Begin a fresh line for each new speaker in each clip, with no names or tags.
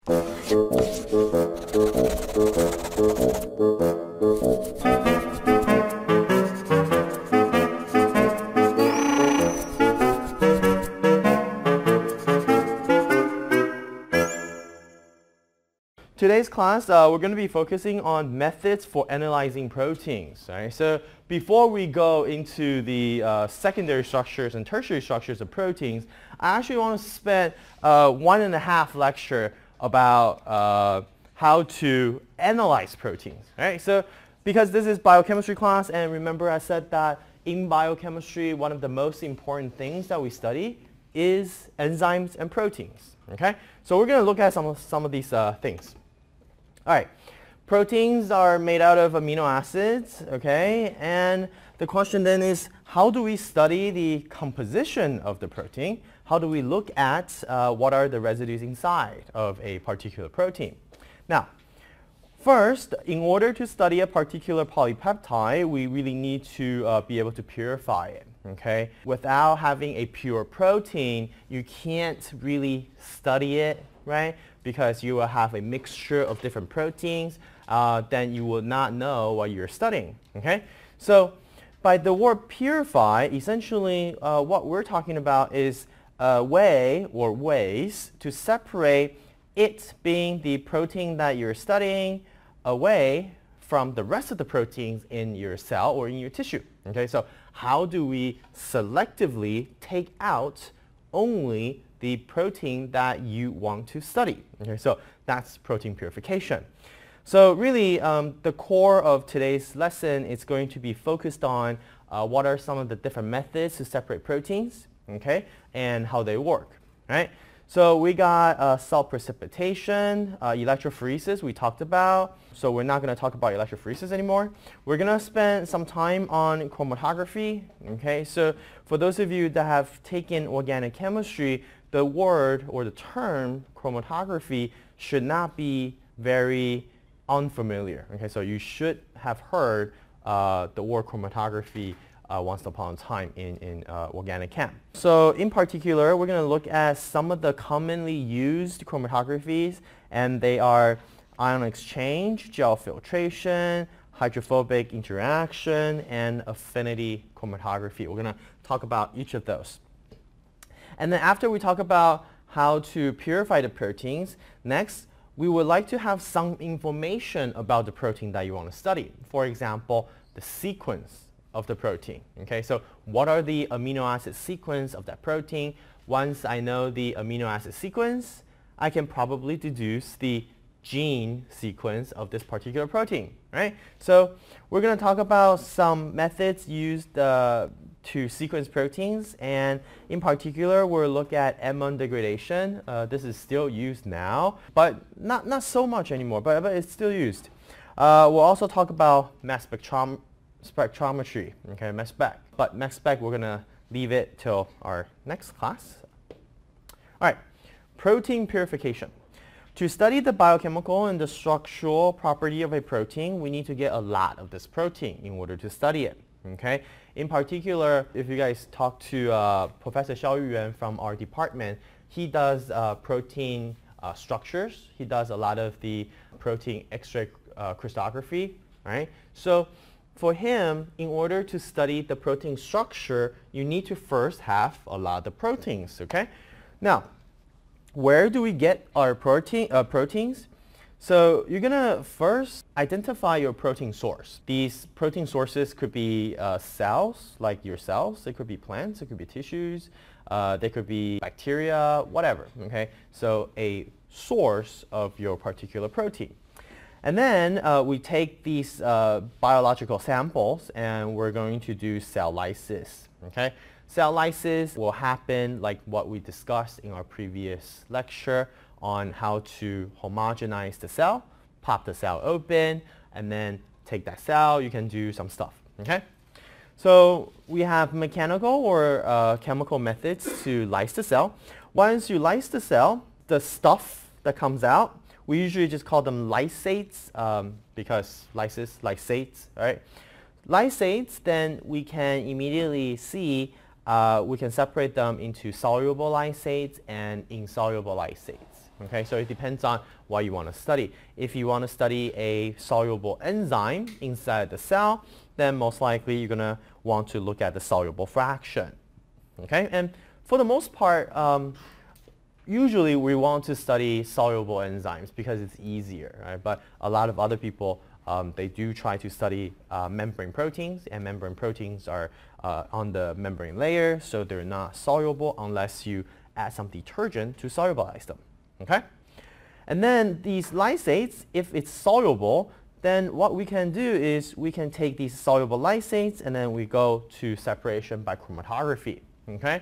Today's class, we're going to be focusing on methods for analyzing proteins. Right? So before we go into the secondary structures and tertiary structures of proteins, I actually want to spend 1.5 lecture about how to analyze proteins. Right? So because this is biochemistry class, and remember I said that in biochemistry, one of the most important things that we study is enzymes and proteins. Okay? So we're going to look at some of these things. All right, proteins are made out of amino acids, okay? And the question then is, how do we study the composition of the protein? How do we look at what are the residues inside of a particular protein? Now, first, in order to study a particular polypeptide, we really need to be able to purify it, okay? Without having a pure protein, you can't really study it, right? Because you will have a mixture of different proteins, then you will not know what you're studying, okay? So by the word purify, essentially what we're talking about is a way or ways to separate it being the protein that you're studying away from the rest of the proteins in your cell or in your tissue, okay? So how do we selectively take out only the protein that you want to study? Okay, so that's protein purification. So really, the core of today's lesson is going to be focused on what are some of the different methods to separate proteins, okay, and how they work, right? So we got cell precipitation, electrophoresis we talked about. So we're not going to talk about electrophoresis anymore. We're going to spend some time on chromatography, okay? So for those of you that have taken organic chemistry, the word or the term chromatography should not be very unfamiliar. Okay, so you should have heard the word chromatography once upon a time in organic chem. So in particular, we're going to look at some of the commonly used chromatographies, and they are ion exchange, gel filtration, hydrophobic interaction, and affinity chromatography. We're going to talk about each of those. And then after we talk about how to purify the proteins, next we would like to have some information about the protein that you want to study. For example, the sequence of the protein. Okay, so what are the amino acid sequence of that protein? Once I know the amino acid sequence, I can probably deduce the gene sequence of this particular protein, right? So we're going to talk about some methods used to sequence proteins, and in particular we'll look at M1 degradation. This is still used now, but not so much anymore, but it's still used. We'll also talk about mass spectrometry, okay, mass spec. But mass spec we're going to leave it till our next class. All right, protein purification. To study the biochemical and the structural property of a protein, we need to get a lot of this protein in order to study it. Okay. In particular, if you guys talk to Professor Xiao Yuan from our department, he does protein structures. He does a lot of the protein X-ray crystallography. Right. So for him, in order to study the protein structure, you need to first have a lot of proteins. Okay. Now, where do we get our proteins? So you're going to first identify your protein source. These protein sources could be cells, like your cells. They could be plants. It could be tissues. They could be bacteria, whatever. Okay? So a source of your particular protein. And then we take these biological samples, and we're going to do cell lysis. Okay? Cell lysis will happen like what we discussed in our previous lecture on how to homogenize the cell, pop the cell open, and then take that cell. You can do some stuff. Okay? So we have mechanical or chemical methods to lyse the cell. Once you lyse the cell, the stuff that comes out, we usually just call them lysates because lysis, lysates, right? Lysates, then we can immediately see we can separate them into soluble lysates and insoluble lysates. Okay, so it depends on what you want to study. If you want to study a soluble enzyme inside the cell, then most likely you're going to want to look at the soluble fraction. Okay, and for the most part, usually we want to study soluble enzymes because it's easier, right? But a lot of other people, they do try to study membrane proteins, and membrane proteins are on the membrane layer, so they're not soluble unless you add some detergent to solubilize them. Okay? And then these lysates, if it's soluble, then what we can do is we can take these soluble lysates and then we go to separation by chromatography. Okay?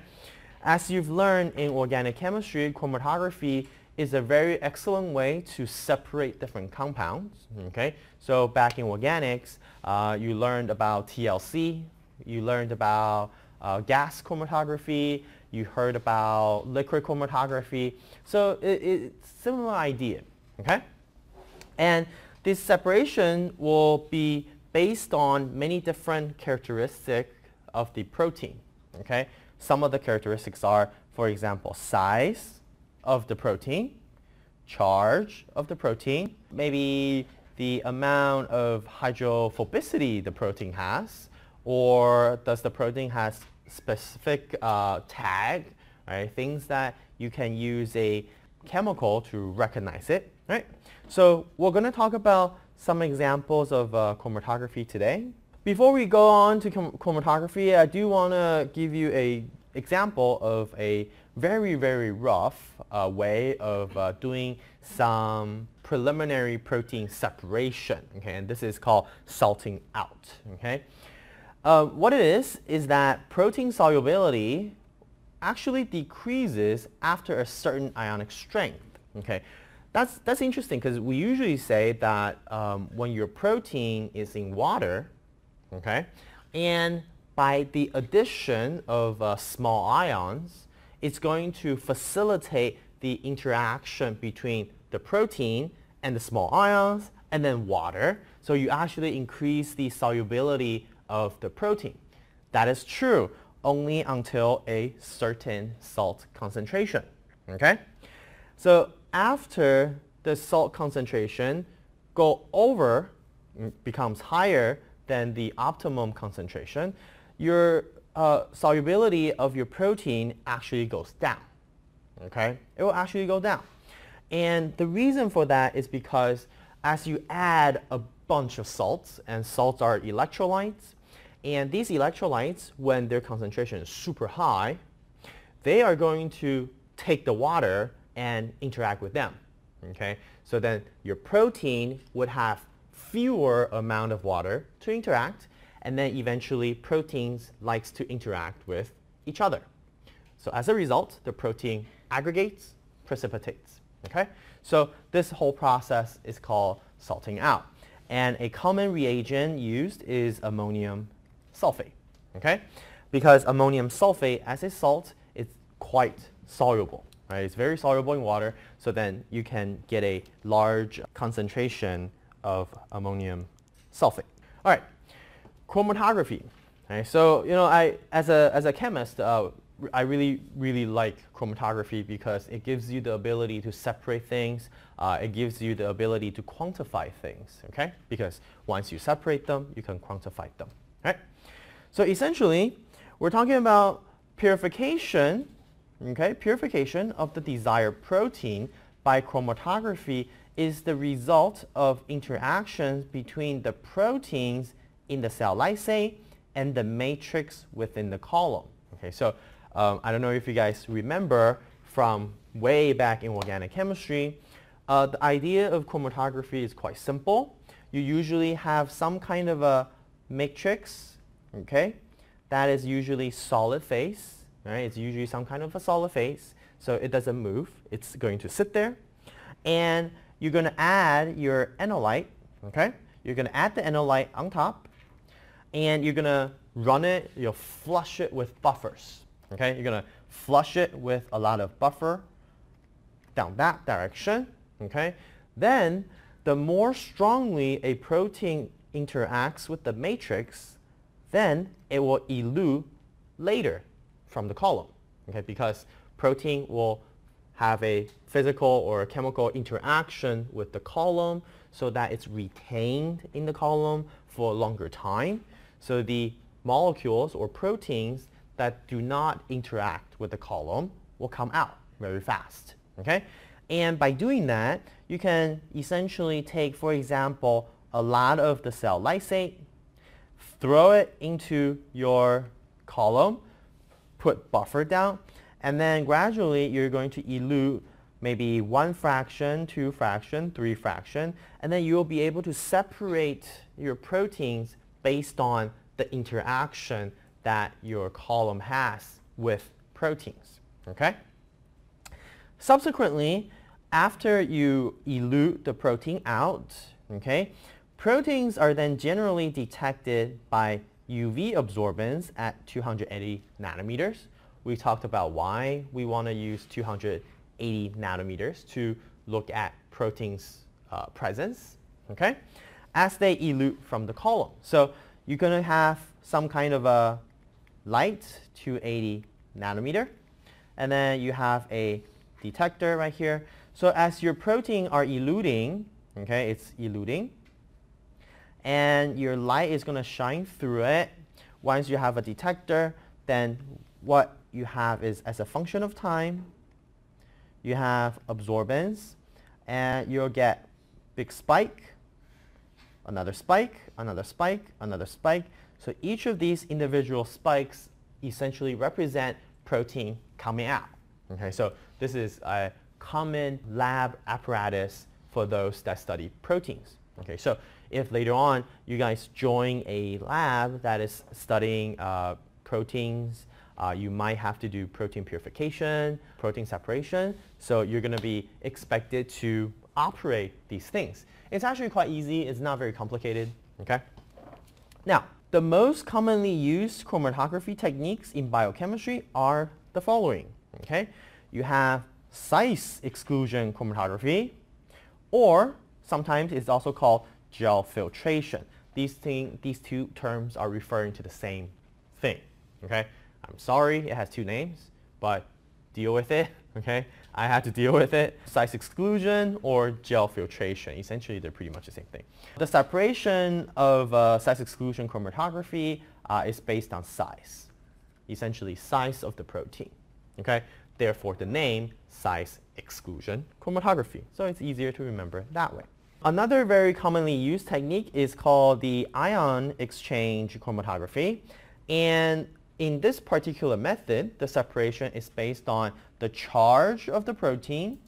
As you've learned in organic chemistry, chromatography is a very excellent way to separate different compounds. Okay? So back in organics, you learned about TLC, you learned about gas chromatography, you heard about liquid chromatography. So it's a similar idea. Okay? And this separation will be based on many different characteristics of the protein. Okay? Some of the characteristics are, for example, size of the protein, charge of the protein, maybe the amount of hydrophobicity the protein has, or does the protein has specific tag, right? Things that you can use a chemical to recognize it, right? So we're going to talk about some examples of chromatography today. Before we go on to chromatography, I do want to give you an example of a very, very rough way of doing some preliminary protein separation. Okay, and this is called salting out. Okay, what it is that protein solubility actually decreases after a certain ionic strength. Okay, that's interesting because we usually say that when your protein is in water, okay, and by the addition of small ions, it's going to facilitate the interaction between the protein and the small ions and then water. So you actually increase the solubility of the protein. That is true only until a certain salt concentration. Okay? So after the salt concentration becomes higher than the optimum concentration, your solubility of your protein actually goes down. Okay? It will actually go down. And the reason for that is because as you add a bunch of salts, and salts are electrolytes, and these electrolytes, when their concentration is super high, they are going to take the water and interact with them. Okay? So then your protein would have fewer amount of water to interact, and then eventually proteins likes to interact with each other. So as a result, the protein aggregates, precipitates. Okay? So this whole process is called salting out. And a common reagent used is ammonium sulfate. Okay? Because ammonium sulfate as a salt is quite soluble. Right? It's very soluble in water, so then you can get a large concentration of ammonium sulfate. All right. Chromatography. Okay, so as a chemist, I really like chromatography because it gives you the ability to separate things. It gives you the ability to quantify things. Okay, because once you separate them, you can quantify them. Right. So essentially, we're talking about purification. Okay, purification of the desired protein by chromatography is the result of interactions between the proteins in the cell lysate and the matrix within the column. Okay, so I don't know if you guys remember from way back in organic chemistry, the idea of chromatography is quite simple. You usually have some kind of a matrix, okay, that is usually solid phase. Right? It's usually some kind of a solid phase, so it doesn't move. It's going to sit there, and you're going to add your enolite. Okay, you're going to add the enolite on top, and you're going to run it. You'll flush it with buffers. Okay, you're going to flush it with a lot of buffer down that direction. Okay, then the more strongly a protein interacts with the matrix, then it will elute later from the column, okay, because protein will have a physical or chemical interaction with the column so that it's retained in the column for a longer time. So the molecules or proteins that do not interact with the column will come out very fast. Okay? And by doing that, you can essentially take, for example, a lot of the cell lysate, throw it into your column, put buffer down, and then gradually you're going to elute maybe 1 fraction, 2 fraction, 3 fraction, and then you'll be able to separate your proteins based on the interaction that your column has with proteins. Okay? Subsequently, after you elute the protein out, okay, proteins are then generally detected by UV absorbance at 280 nanometers. We talked about why we want to use 280 nanometers to look at proteins' presence, okay, as they elute from the column. So you're going to have some kind of a light 280 nanometer, and then you have a detector right here. So as your protein are eluting, okay, it's eluting, and your light is going to shine through it. Once you have a detector, then what you have is, as a function of time, you have absorbance, and you'll get big spike, another spike, another spike, another spike. So each of these individual spikes essentially represent protein coming out. Okay, so this is a common lab apparatus for those that study proteins. Okay, so if later on you guys join a lab that is studying proteins, you might have to do protein purification, protein separation. So you're going to be expected to operate these things. It's actually quite easy. It's not very complicated. Okay. Now, the most commonly used chromatography techniques in biochemistry are the following. Okay, you have size exclusion chromatography, or sometimes it's also called gel filtration. These two terms are referring to the same thing. Okay, I'm sorry it has 2 names, but deal with it. Okay, I had to deal with it. Size exclusion or gel filtration. Essentially, they're pretty much the same thing. The separation of size exclusion chromatography is based on size, essentially size of the protein. Okay, therefore the name size exclusion chromatography. So it's easier to remember that way. Another very commonly used technique is called the ion exchange chromatography. And in this particular method, the separation is based on the charge of the protein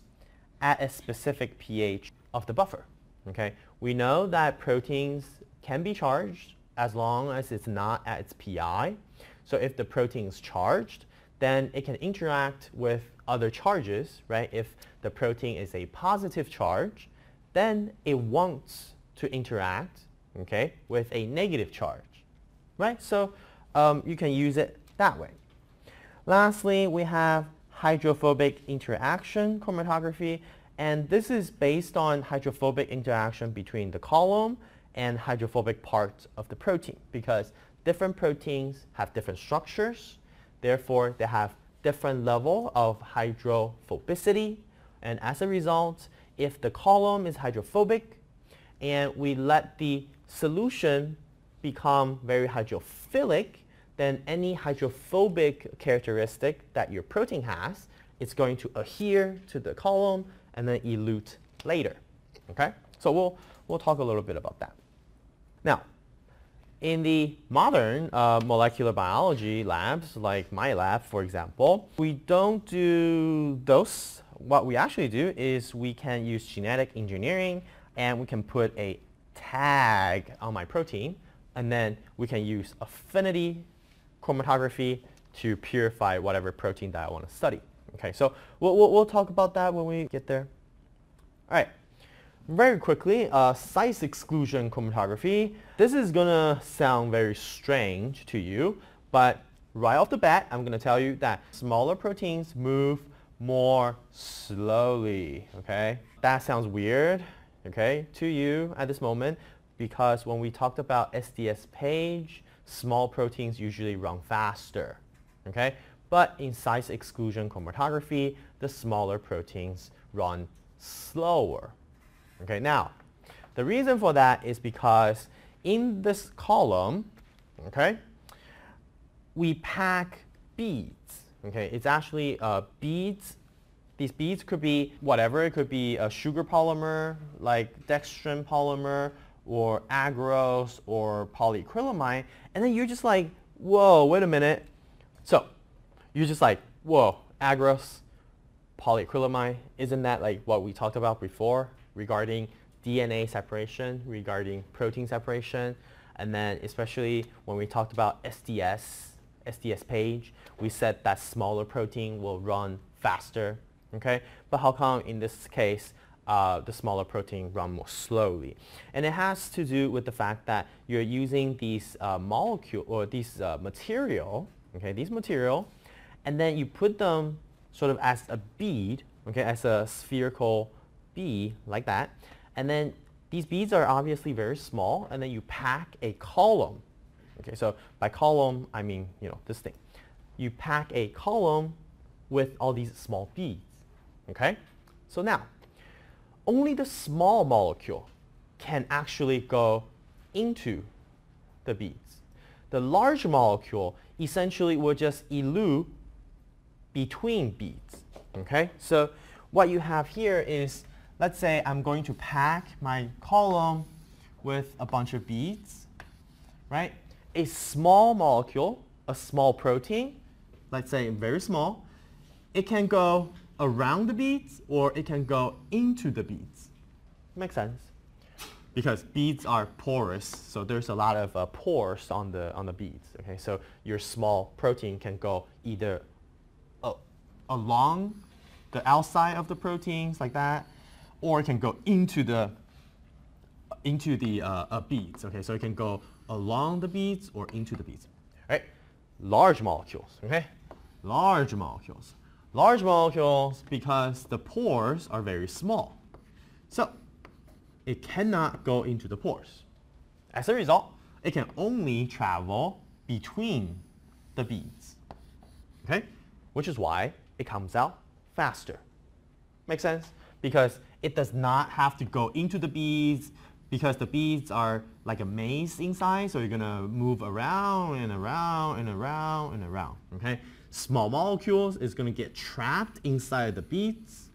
at a specific pH of the buffer. Okay? We know that proteins can be charged as long as it's not at its pI. So if the protein is charged, then it can interact with other charges, right? If the protein is a positive charge, then it wants to interact, okay, with a negative charge, right? So you can use it that way. Lastly, we have hydrophobic interaction chromatography, and this is based on hydrophobic interaction between the column and hydrophobic parts of the protein, because different proteins have different structures. Therefore, they have different level of hydrophobicity, and as a result, if the column is hydrophobic and we let the solution become very hydrophilic, then any hydrophobic characteristic that your protein has, it's going to adhere to the column and then elute later. Okay? So we'll talk a little bit about that. Now, in the modern molecular biology labs, like my lab, for example, we don't do those. What we actually do is we can use genetic engineering, and we can put a tag on my protein, and then we can use affinity chromatography to purify whatever protein that I want to study. Okay, so we'll talk about that when we get there. All right. Very quickly, size exclusion chromatography. This is going to sound very strange to you, but right off the bat, I'm going to tell you that smaller proteins move more slowly. Okay? That sounds weird, okay, to you at this moment, because when we talked about SDS page, small proteins usually run faster. Okay? But in size exclusion chromatography, the smaller proteins run slower. Okay, now, the reason for that is because in this column, okay, we pack beads. Okay, it's actually beads. These beads could be whatever. It could be a sugar polymer like dextrin polymer or agarose or polyacrylamide. And then you're just like, whoa, wait a minute. So you're just like, whoa, agarose, polyacrylamide, isn't that like what we talked about before regarding DNA separation, regarding protein separation? And then especially when we talked about SDS page, we said that smaller protein will run faster. Okay, but how come in this case the smaller protein run more slowly? And it has to do with the fact that you're using these molecule or these material, okay, these material, and then you put them sort of as a bead, okay, as a spherical bead like that, and then these beads are obviously very small, and then you pack a column. Okay, so by column I mean, you know, this thing. You pack a column with all these small beads. Okay, so now only the small molecule can actually go into the beads. The large molecule essentially will just elute between beads. Okay, so what you have here is, let's say I'm going to pack my column with a bunch of beads, right? A small molecule, a small protein, let's say very small, it can go around the beads or it can go into the beads. Makes sense? Because beads are porous, so there's a lot of pores on the beads. Okay, so your small protein can go either along the outside of the proteins like that, or it can go into the beads. Okay, so it can go along the beads or into the beads. Right? Large molecules. Okay, large molecules. Large molecules, because the pores are very small, so it cannot go into the pores. As a result, it can only travel between the beads. Okay, which is why it comes out faster. Make sense? Because it does not have to go into the beads, because the beads are like a maze inside, so you're going to move around and around and around and around. Okay? Small molecules is going to get trapped inside the beads.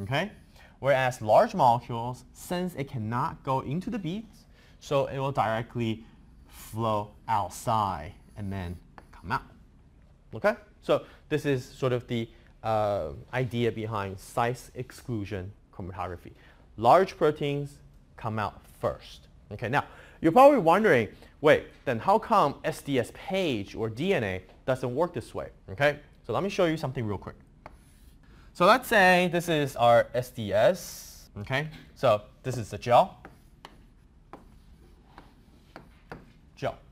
Okay? Whereas large molecules, since it cannot go into the beads, so it will directly flow outside and then come out. Okay? So this is sort of the idea behind size exclusion chromatography. Large proteins come out first. Okay, now you're probably wondering, wait, then how come SDS page or DNA doesn't work this way? Okay, so let me show you something real quick. So let's say this is our SDS. Okay, so this is the gel.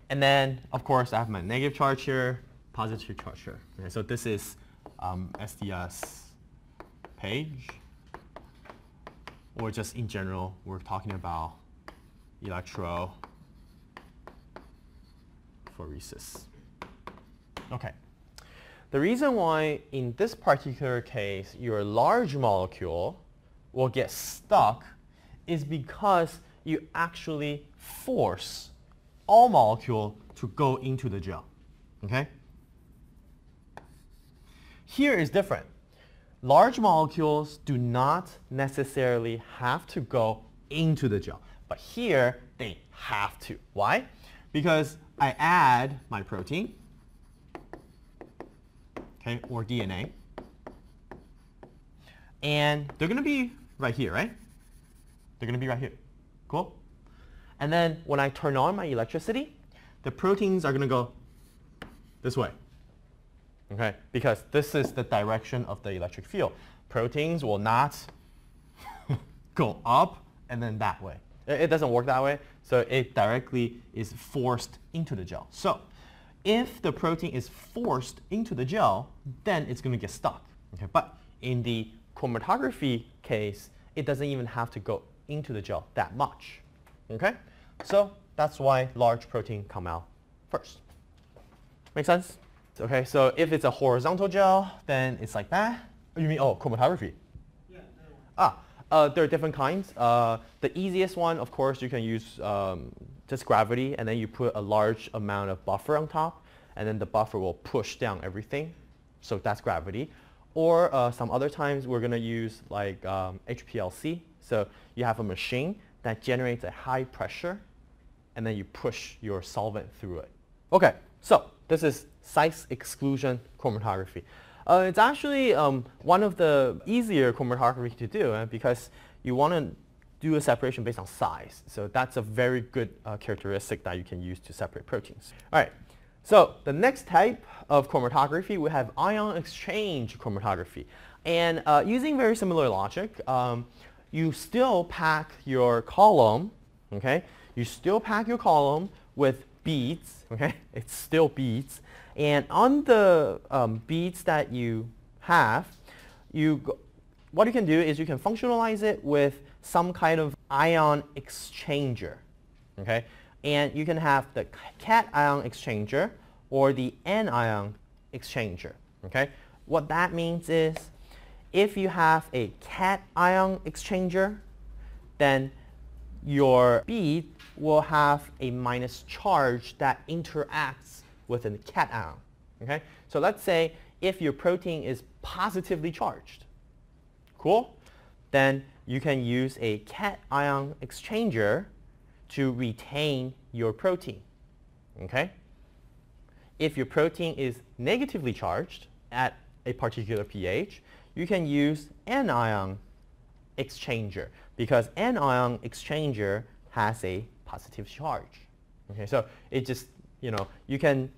And then, of course, I have my negative charge here, positive charge here. Okay, so this is SDS page, or just in general, we're talking about electrophoresis. Okay. The reason why in this particular case your large molecule will get stuck is because you actually force all molecule to go into the gel. Okay? Here is different. Large molecules do not necessarily have to go into the gel, but here they have to. Why? Because I add my protein, okay, or DNA, and they're going to be right here, right? They're going to be right here. Cool? And then when I turn on my electricity, the proteins are going to go this way. Okay? Because this is the direction of the electric field. Proteins will not go up and then that way. It doesn't work that way, so it directly is forced into the gel. So if the protein is forced into the gel, then it's going to get stuck. Okay? But in the chromatography case, it doesn't even have to go into the gel that much. Okay? So that's why large protein come out first. Make sense? Okay, so if it's a horizontal gel, then it's like that. You mean, oh, chromatography? Yeah. There are different kinds. The easiest one, of course, you can use just gravity, and then you put a large amount of buffer on top, and then the buffer will push down everything. So that's gravity. Or some other times we're going to use like HPLC. So you have a machine that generates a high pressure, and then you push your solvent through it. Okay, so this is size exclusion chromatography. It's actually one of the easier chromatography to do because you want to do a separation based on size. So that's a very good characteristic that you can use to separate proteins. All right, so the next type of chromatography, we have ion exchange chromatography. And using very similar logic, you still pack your column, okay? You still pack your column with beads, okay? It's still beads. And on the beads that you have, what you can do is you can functionalize it with some kind of ion exchanger, okay? And you can have the cation exchanger or the anion exchanger, okay? What that means is if you have a cation exchanger, then your bead will have a minus charge that interacts with a cation, okay? So let's say if your protein is positively charged, cool? Then you can use a cation exchanger to retain your protein, okay? If your protein is negatively charged at a particular pH, you can use anion exchanger because anion exchanger has a positive charge. Okay, so it just, you can,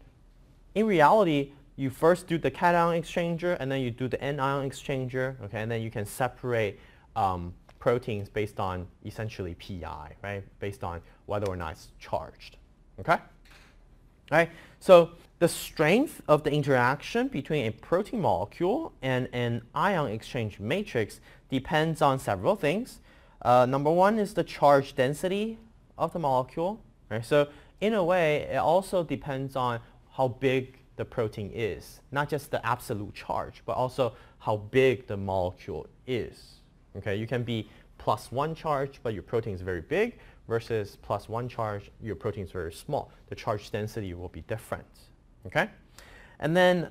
in reality, you first do the cation exchanger and then you do the anion exchanger, okay, and then you can separate proteins based on essentially pI, right, based on whether or not it's charged, okay? All right, so the strength of the interaction between a protein molecule and an ion exchange matrix depends on several things. Number one is the charge density of the molecule. Right? So in a way, it also depends on how big the protein is, not just the absolute charge, but also how big the molecule is. Okay? You can be +1 charge, but your protein is very big, versus +1 charge, your protein is very small. The charge density will be different. Okay? And then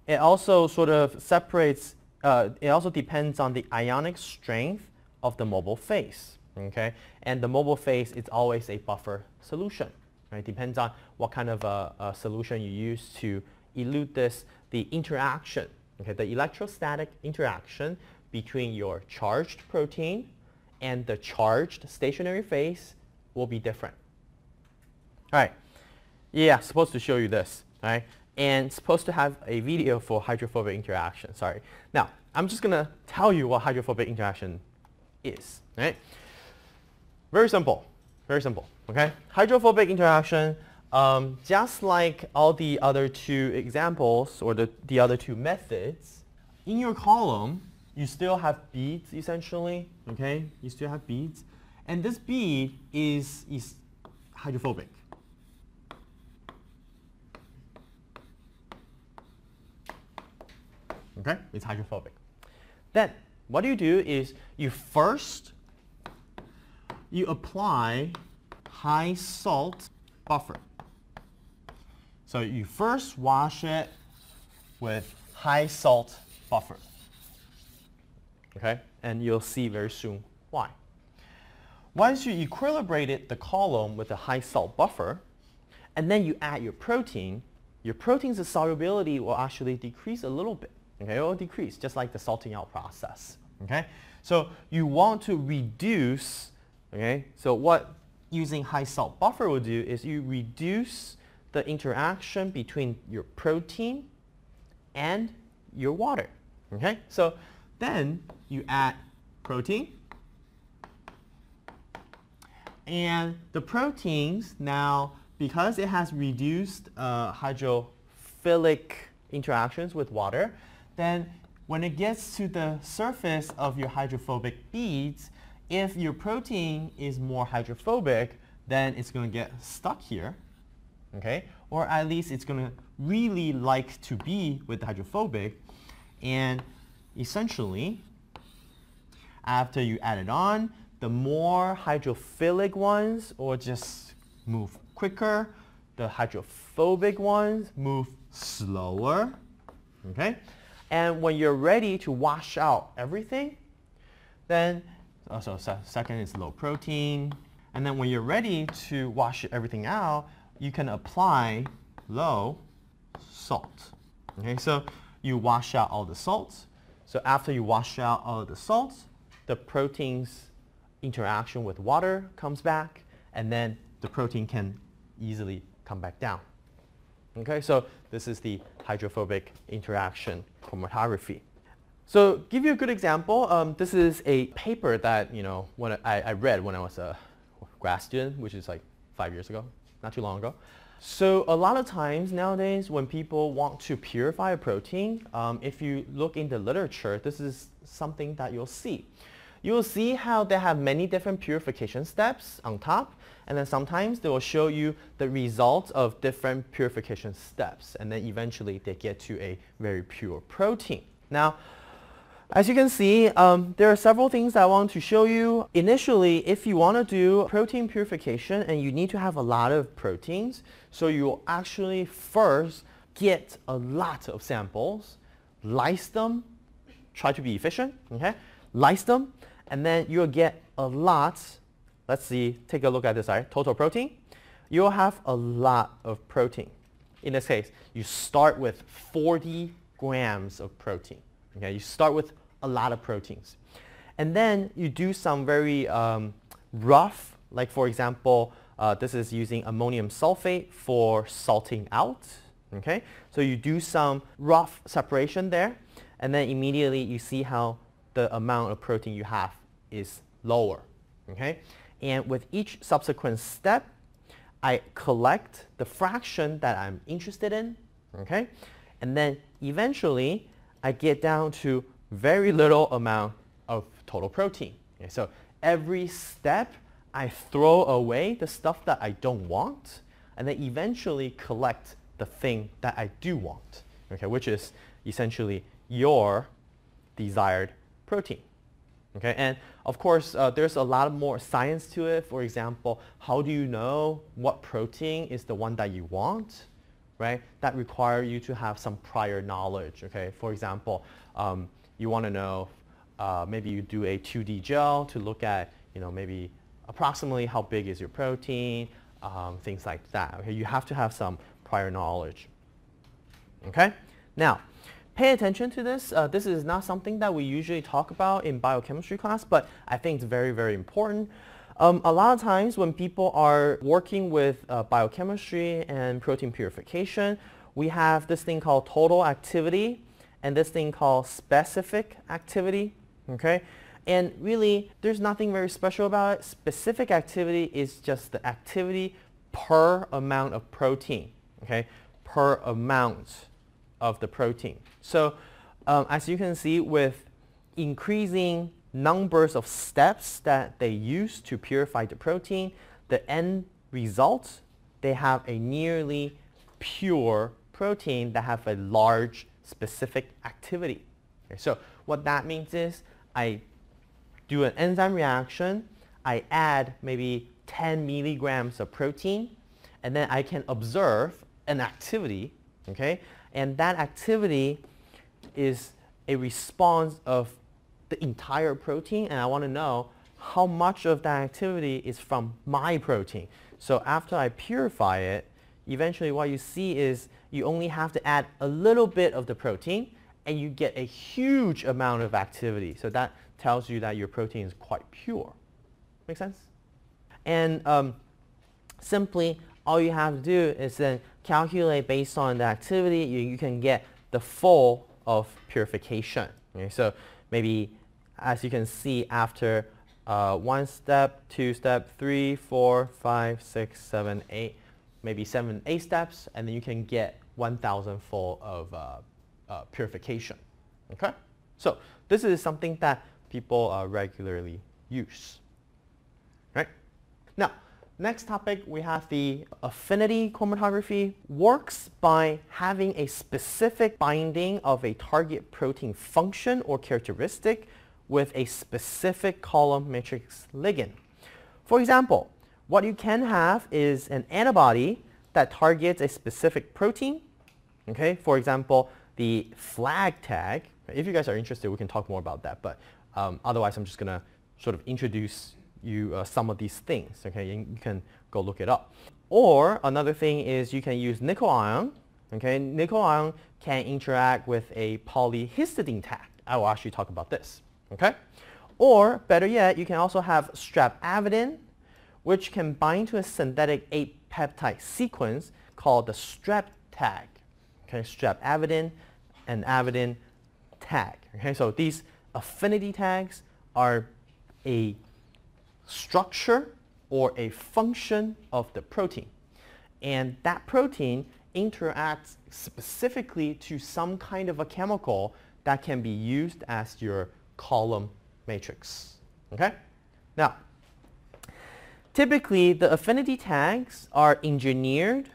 it also sort of separates, it also depends on the ionic strength of the mobile phase. Okay? And the mobile phase is always a buffer solution. Right? It depends on what kind of a solution you use to elute the interaction, okay? The electrostatic interaction between your charged protein and the charged stationary phase will be different. All right. Yeah, supposed to show you this, right? And supposed to have a video for hydrophobic interaction, sorry. Now, I'm just going to tell you what hydrophobic interaction is, right? Very simple, okay? Hydrophobic interaction, just like all the other two examples or the other two methods, in your column, you still have beads essentially, okay? You still have beads. And this bead is hydrophobic. Okay, it's hydrophobic. Then what you do is you apply high salt buffer. So you first wash it with high salt buffer. Okay, and you'll see very soon why. Once you equilibrated the column with a high salt buffer, and then you add your protein's solubility will actually decrease a little bit. Okay, it will decrease just like the salting out process. Okay, so you want to reduce. Okay, so what using high salt buffer will do is you reduce the interaction between your protein and your water. Okay, so then you add protein, and the proteins now, because it has reduced hydrophilic interactions with water, then when it gets to the surface of your hydrophobic beads, if your protein is more hydrophobic, then it's going to get stuck here. okay? Or at least it's going to really like to be with the hydrophobic. And essentially, after you add it on, the more hydrophilic ones will just move quicker. The hydrophobic ones move slower, okay? And when you're ready to wash out everything, then, also second is low protein. And then when you're ready to wash everything out, you can apply low salt. Okay, so you wash out all the salts. So after you wash out all of the salts, the protein's interaction with water comes back, and then the protein can easily come back down. Okay, so this is the hydrophobic interaction chromatography. So give you a good example, this is a paper that when I read when I was a grad student, which is like 5 years ago, not too long ago. So a lot of times nowadays when people want to purify a protein, if you look in the literature, this is something that you'll see. You'll see how they have many different purification steps on top, and then sometimes they will show you the results of different purification steps, and then eventually they get to a very pure protein. Now, as you can see, there are several things I want to show you. Initially, if you want to do protein purification and you need to have a lot of proteins, so you'll actually first get a lot of samples, lyse them, try to be efficient, okay? Lyse them, and then you'll get a lot. Let's see, take a look at this, right? Total protein. You'll have a lot of protein. In this case, you start with 40 grams of protein. Okay, you start with a lot of proteins. And then you do some very rough, like for example, this is using ammonium sulfate for salting out. Okay, so you do some rough separation there, and then immediately you see how the amount of protein you have is lower. Okay, and with each subsequent step, I collect the fraction that I'm interested in. Okay, and then eventually I get down to very little amount of total protein. Okay, so every step I throw away the stuff that I don't want, and then eventually collect the thing that I do want, okay, which is essentially your desired protein. Okay, and of course there's a lot more science to it. For example, how do you know what protein is the one that you want? Right? That requires you to have some prior knowledge. Okay, for example, you want to know, maybe you do a 2D gel to look at, maybe approximately how big is your protein, things like that. Okay, you have to have some prior knowledge. Okay, now pay attention to this. This is not something that we usually talk about in biochemistry class, but I think it's very, very important. A lot of times when people are working with biochemistry and protein purification, we have this thing called total activity and this thing called specific activity. Okay? And really, there's nothing very special about it. Specific activity is just the activity per amount of protein. Okay? Per amount of the protein. So as you can see, with increasing numbers of steps that they use to purify the protein, the end result, they have a nearly pure protein that have a large specific activity. Okay, so what that means is I do an enzyme reaction, I add maybe 10 milligrams of protein, and then I can observe an activity, okay? And that activity is a response of the entire protein, and I want to know how much of that activity is from my protein. So after I purify it, eventually what you see is you only have to add a little bit of the protein, and you get a huge amount of activity. So that tells you that your protein is quite pure. Make sense? And simply, all you have to do is then calculate based on the activity, you can get the full of purification. Okay? So maybe, as you can see, after 1 step, 2 step, 3, 4, 5, 6, 7, 8, maybe 7, 8 steps, and then you can get 1,000 full of purification. Okay? So this is something that people regularly use. Right? Now, Next topic, we have the affinity chromatography. Works by having a specific binding of a target protein function or characteristic with a specific column matrix ligand. For example, what you can have is an antibody that targets a specific protein. Okay, for example, the flag tag. If you guys are interested, we can talk more about that. But otherwise, I'm just going to sort of introduce you some of these things. Okay, you can go look it up. Or another thing is you can use nickel ion. Okay, nickel ion can interact with a polyhistidine tag. I will actually talk about this. Okay, or better yet, you can also have strapavidin, which can bind to a synthetic 8-peptide sequence called the strep tag. Okay, strapavidin and avidin tag. Okay, so these affinity tags are a structure or a function of the protein. And that protein interacts specifically to some kind of a chemical that can be used as your column matrix. Okay? Now, typically the affinity tags are engineered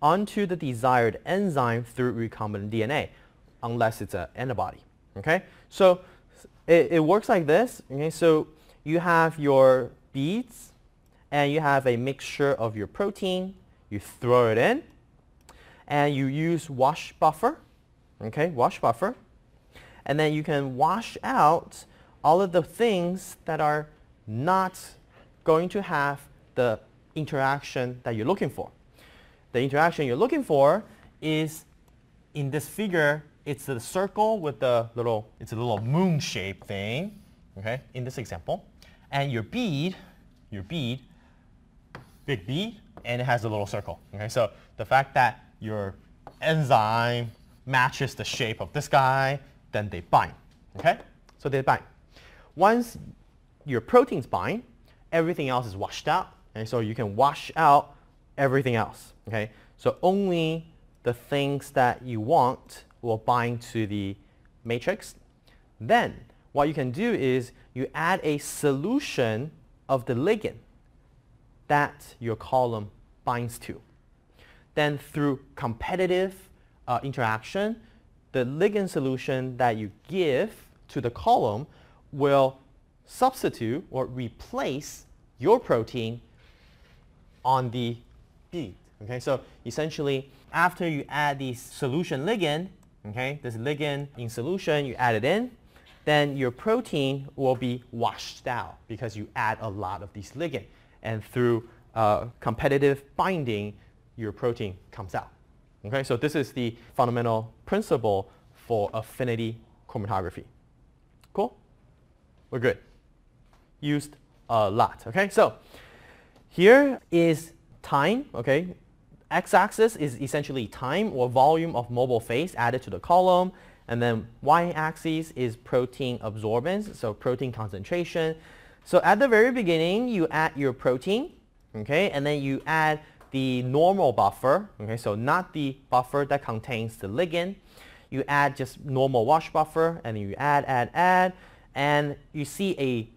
onto the desired enzyme through recombinant DNA, unless it's an antibody. Okay? So it works like this. Okay? So you have your beads and you have a mixture of your protein. You throw it in and you use wash buffer. Okay, wash buffer. And then you can wash out all of the things that are not going to have the interaction that you're looking for. The interaction you're looking for is in this figure. It's the circle with the little, it's a little moon-shaped thing, okay, in this example. And your bead, big bead, and it has a little circle. Okay, so the fact that your enzyme matches the shape of this guy, then they bind. Okay, so they bind. Once your proteins bind, everything else is washed out, and so you can wash out everything else. Okay, so only the things that you want will bind to the matrix. Then what you can do is you add a solution of the ligand that your column binds to. Then through competitive interaction, the ligand solution that you give to the column will substitute or replace your protein on the bead. Okay, so essentially, after you add the solution ligand, okay, this ligand in solution, you add it in, then your protein will be washed out because you add a lot of these ligands. And through competitive binding, your protein comes out. Okay, so this is the fundamental principle for affinity chromatography. Cool? We're good. Used a lot. Okay, so here is time. Okay, x-axis is essentially time or volume of mobile phase added to the column. And then y-axis is protein absorbance, so protein concentration. So at the very beginning, you add your protein, okay, and then you add the normal buffer, okay, so not the buffer that contains the ligand. You add just normal wash buffer, and you add, and you see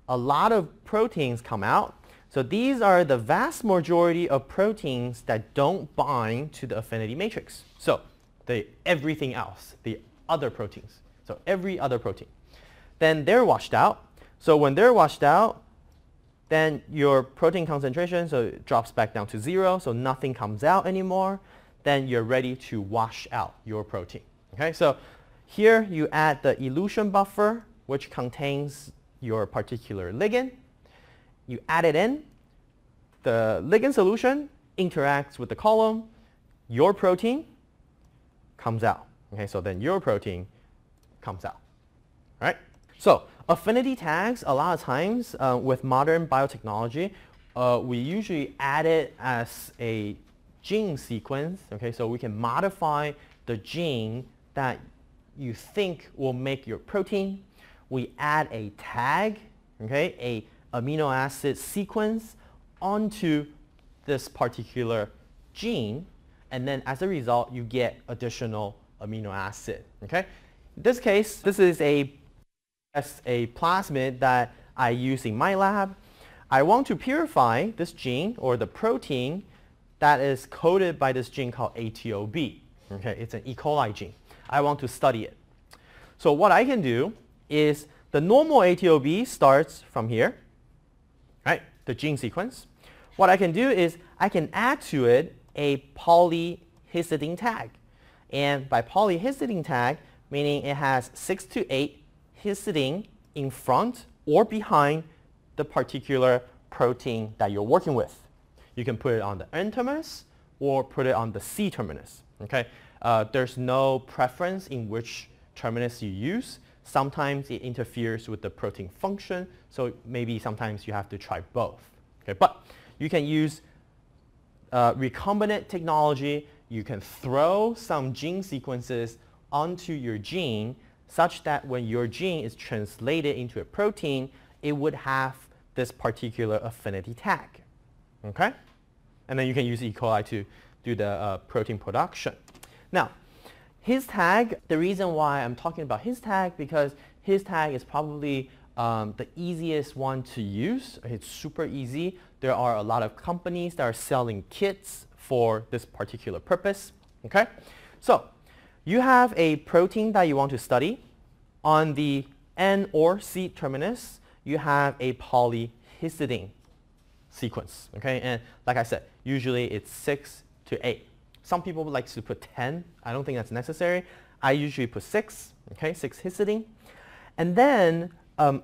a lot of proteins come out. So these are the vast majority of proteins that don't bind to the affinity matrix. So everything else, the other proteins, so every other protein. Then they're washed out. So when they're washed out, then your protein concentration, so it drops back down to 0, so nothing comes out anymore. Then you're ready to wash out your protein. Okay, so here you add the elution buffer, which contains your particular ligand. You add it in. The ligand solution interacts with the column. Your protein comes out. Okay, so then your protein comes out. All right? So affinity tags, a lot of times with modern biotechnology, we usually add it as a gene sequence. Okay, so we can modify the gene that you think will make your protein. We add a tag, okay, a amino acid sequence onto this particular gene, and then as a result, you get additional amino acid. Okay, in this case, this is a plasmid that I use in my lab. I want to purify this gene or the protein that is coded by this gene called ATOB. Okay, it's an E. coli gene. I want to study it. So what I can do is the normal ATOB starts from here, right? The gene sequence. What I can do is I can add to it a polyhistidine tag. And by polyhistidine tag, meaning it has 6 to 8 histidine in front or behind the particular protein that you're working with. You can put it on the N terminus or put it on the C terminus. Okay? There's no preference in which terminus you use. Sometimes it interferes with the protein function, so maybe sometimes you have to try both. Okay? But you can use recombinant technology. You can throw some gene sequences onto your gene such that when your gene is translated into a protein, it would have this particular affinity tag. Okay? And then you can use E. coli to do the protein production. Now, his tag, the reason why I'm talking about his tag, because his tag is probably the easiest one to use. It's super easy. There are a lot of companies that are selling kits for this particular purpose. Okay? So, you have a protein that you want to study. On the N or C terminus, you have a polyhistidine sequence. Okay? And like I said, usually it's 6 to 8. Some people would like to put 10. I don't think that's necessary. I usually put 6. Okay? 6 histidine. And then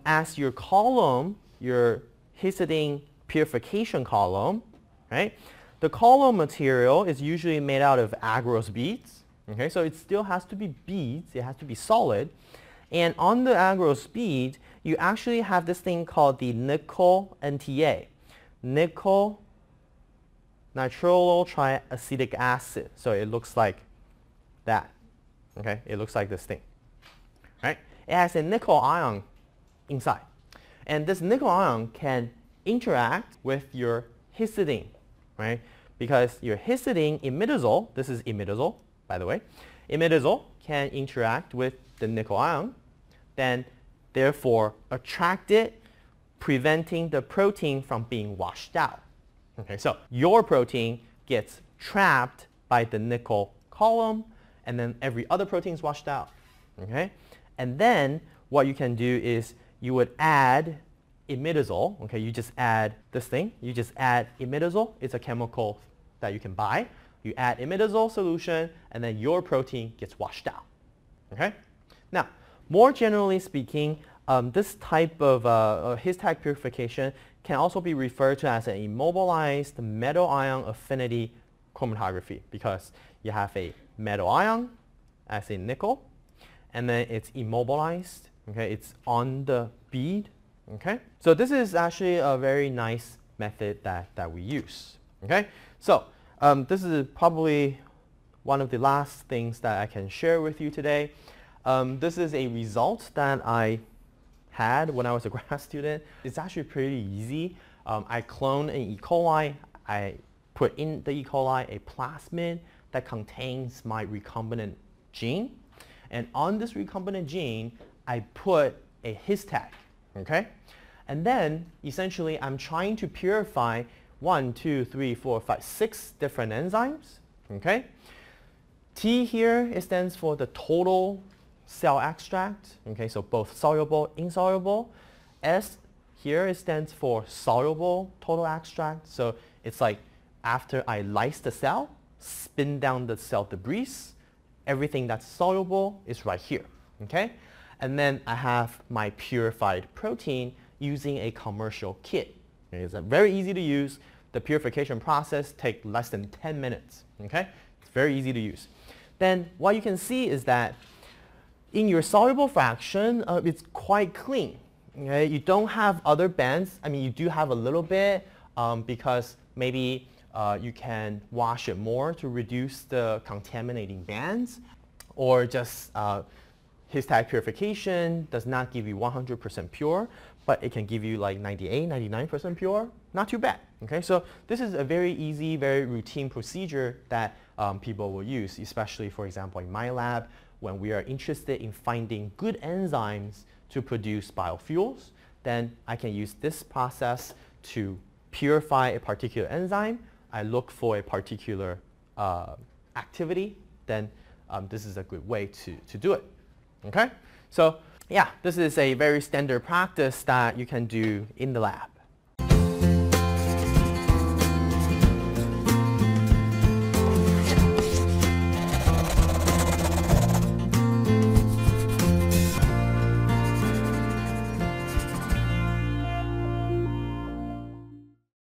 as your column, your histidine purification column, right? The column material is usually made out of agarose beads. Okay? So it still has to be beads. It has to be solid. And on the agarose bead, you actually have this thing called the nickel NTA. Nickel nitroyl triacetic acid. So it looks like that. Okay? It looks like this thing. Right? It has a nickel ion inside. And this nickel ion can interact with your histidine, right? Because your histidine imidazole, this is imidazole, by the way, imidazole can interact with the nickel ion, then therefore attract it, preventing the protein from being washed out. Okay, so your protein gets trapped by the nickel column, and then every other protein is washed out. Okay, and then what you can do is you would add imidazole. Okay, you just add this thing. You just add imidazole. It's a chemical that you can buy. You add imidazole solution, and then your protein gets washed out. Okay. Now, more generally speaking, this type of his tag purification can also be referred to as an immobilized metal ion affinity chromatography, because you have a metal ion as in nickel, and then it's immobilized. Okay, it's on the bead. Okay, so this is actually a very nice method that we use. Okay, so this is probably one of the last things that I can share with you today. This is a result that I had when I was a grad student. It's actually pretty easy. I cloned an E. coli. I put in the E. coli a plasmid that contains my recombinant gene. And on this recombinant gene, I put a his tag. Okay? And then, essentially, I'm trying to purify 1, 2, 3, 4, 5, 6 different enzymes. Okay? T here, it stands for the total cell extract. Okay, so both soluble, insoluble. S here, it stands for soluble total extract. So it's like after I lyse the cell, spin down the cell debris, everything that's soluble is right here. Okay? And then I have my purified protein using a commercial kit. Okay, it's very easy to use. The purification process takes less than 10 minutes. Okay? It's very easy to use. Then what you can see is that in your soluble fraction, it's quite clean. Okay? You don't have other bands. I mean, you do have a little bit because maybe you can wash it more to reduce the contaminating bands, or just his tag purification does not give you 100% pure, but it can give you like 98, 99% pure. Not too bad. Okay, so this is a very easy, very routine procedure that people will use, especially, for example, in my lab, when we are interested in finding good enzymes to produce biofuels. Then I can use this process to purify a particular enzyme, I look for a particular activity, then this is a good way to do it. Okay? So yeah, this is a very standard practice that you can do in the lab.